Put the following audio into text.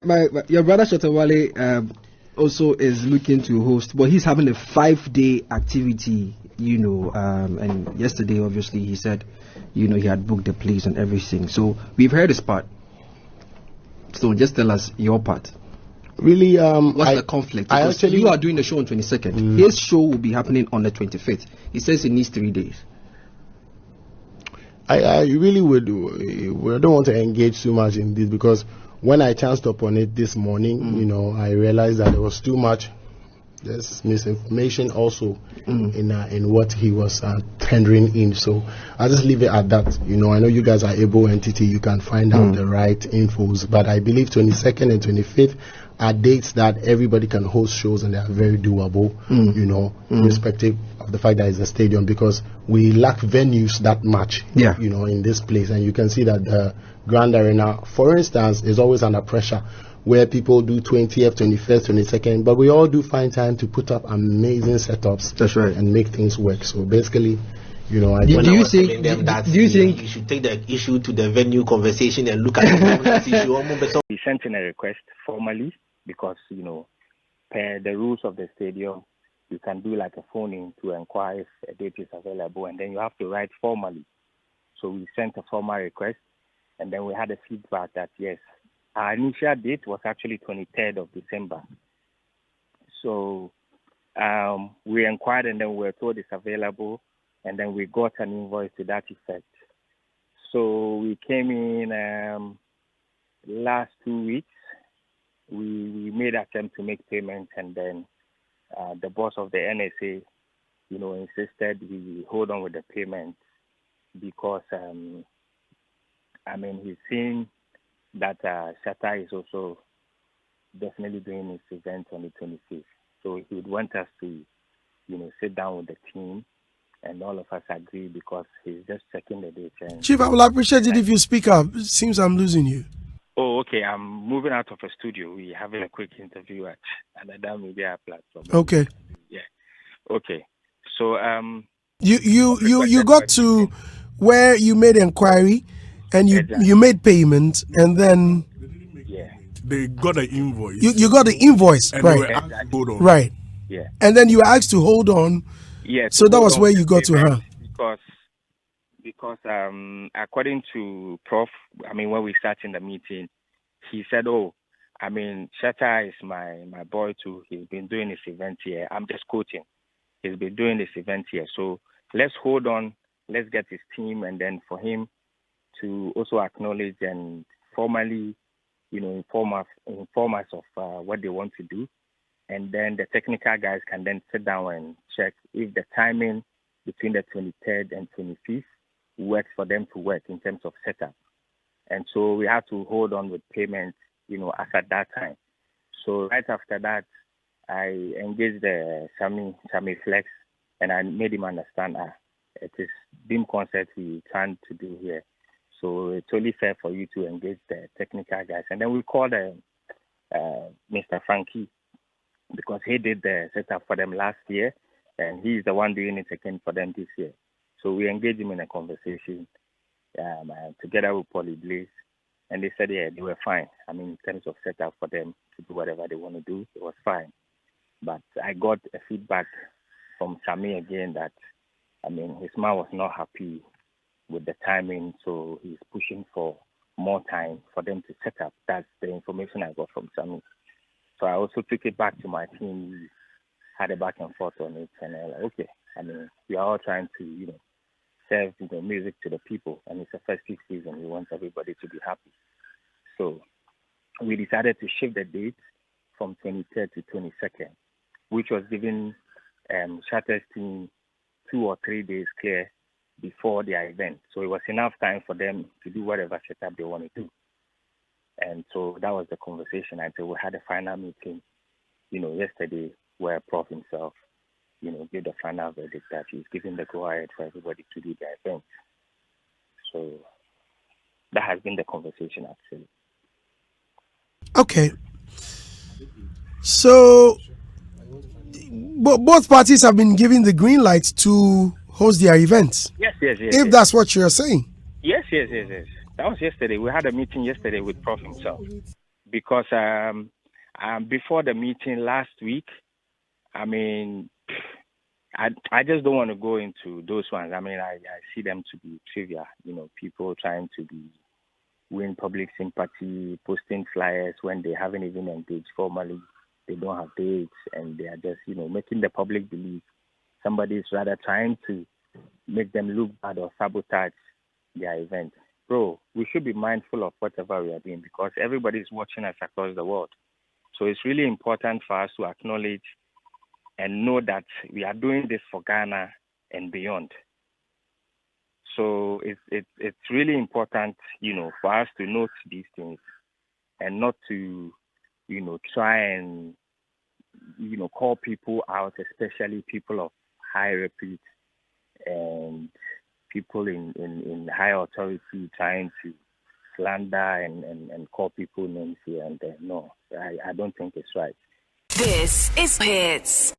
Your brother Shotawale also is looking to host, but he's having a 5-day activity, and yesterday, obviously, he said, he had booked the place and everything. So we've heard his part. So just tell us your part. Really, what's the conflict? Because you are doing the show on 22nd. His show will be happening on the 25th. He says it needs 3 days. I really would. I don't want to engage too much in this because when I chanced upon it this morning, I realized that there was too much. There's misinformation also in what he was tendering in. So I'll just leave it at that. I know you guys are able entity. You can find out the right infos. But I believe 22nd and 25th are dates that everybody can host shows and they are very doable, irrespective of the fact that it's a stadium, because we lack venues that much, in this place. And you can see that the Grand Arena, for instance, is always under pressure, where people do 20th, 21st, 22nd, but we all do find time to put up amazing setups. That's right. And make things work. So basically, do you think you should take the issue to the venue conversation and look at the issue? We sent in a request formally because, per the rules of the stadium, you can do like a phone-in to inquire if a date is available, and then you have to write formally. So we sent a formal request, and then we had a feedback that, yes, our initial date was actually 23rd of December. So we inquired, and then we were told it's available, and then we got an invoice to that effect. So we came in last 2 weeks. We made an attempt to make payments, and then the boss of the NSA, insisted we hold on with the payment because, he's seen that Shatta is also definitely doing his event on the 25th. So he would want us to, sit down with the team and all of us agree because he's just checking the dates. Chief, I will appreciate it if you speak up. It seems I'm losing you. Oh, okay. I'm moving out of a studio. We're having a quick interview at another media platform. Okay. Yeah. Okay. So you got to where you made inquiry and you made payment and then they got an invoice. You got the invoice, and right? Hold on. Right. Yeah. And then you were asked to hold on. Yes. So that was where you got to her. Because according to Prof, when we sat in the meeting, he said, Shatta is my boy too. He's been doing this event here. I'm just quoting. He's been doing this event here. So let's hold on. Let's get his team, and then for him to also acknowledge and formally, inform us of what they want to do. And then the technical guys can then sit down and check if the timing between the 23rd and 25th works for them to work in terms of setup. And so we had to hold on with payments, as at that time. So right after that, I engaged the Sammy Flex, and I made him understand it is beam concert we trying to do here. So it's only fair for you to engage the technical guys. And then we called Mr. Frankie because he did the setup for them last year, and he's the one doing it again for them this year. So we engaged him in a conversation together with Polly Blaze, and they said, they were fine. In terms of setup for them to do whatever they want to do, it was fine. But I got a feedback from Sammy again that, his man was not happy with the timing, so he's pushing for more time for them to set up. That's the information I got from Sammy. So I also took it back to my team. We had a back and forth on it, and okay. We are all trying to, serve music to the people, and it's a festive season. We want everybody to be happy. So we decided to shift the date from 23rd to 22nd, which was giving Shatta's team 2 or 3 days clear before their event. So it was enough time for them to do whatever setup they want to do. And so that was the conversation until we had a final meeting, yesterday, where Prof himself, gave the final verdict that he's giving the go-ahead for everybody to do their event. So that has been the conversation, actually. Okay. So both parties have been given the green light to host their events. Yes. If that's what you're saying. Yes. That was yesterday. We had a meeting yesterday with Prof himself. because before the meeting last week, I mean, I just don't want to go into those ones. I mean, I see them to be trivial. You know, people trying to win public sympathy, posting flyers when they haven't even engaged formally. They don't have dates, and they are just, you know, making the public believe somebody is rather trying to make them look bad or sabotage their event. Bro, we should be mindful of whatever we are doing because everybody is watching us across the world. So it's really important for us to acknowledge and know that we are doing this for Ghana and beyond. So it's really important, you know, for us to note these things and not to, you know, try and, you know, call people out, especially people of high repute and people in high authority trying to slander and call people names here and there. No, I don't think it's right. This is Hits.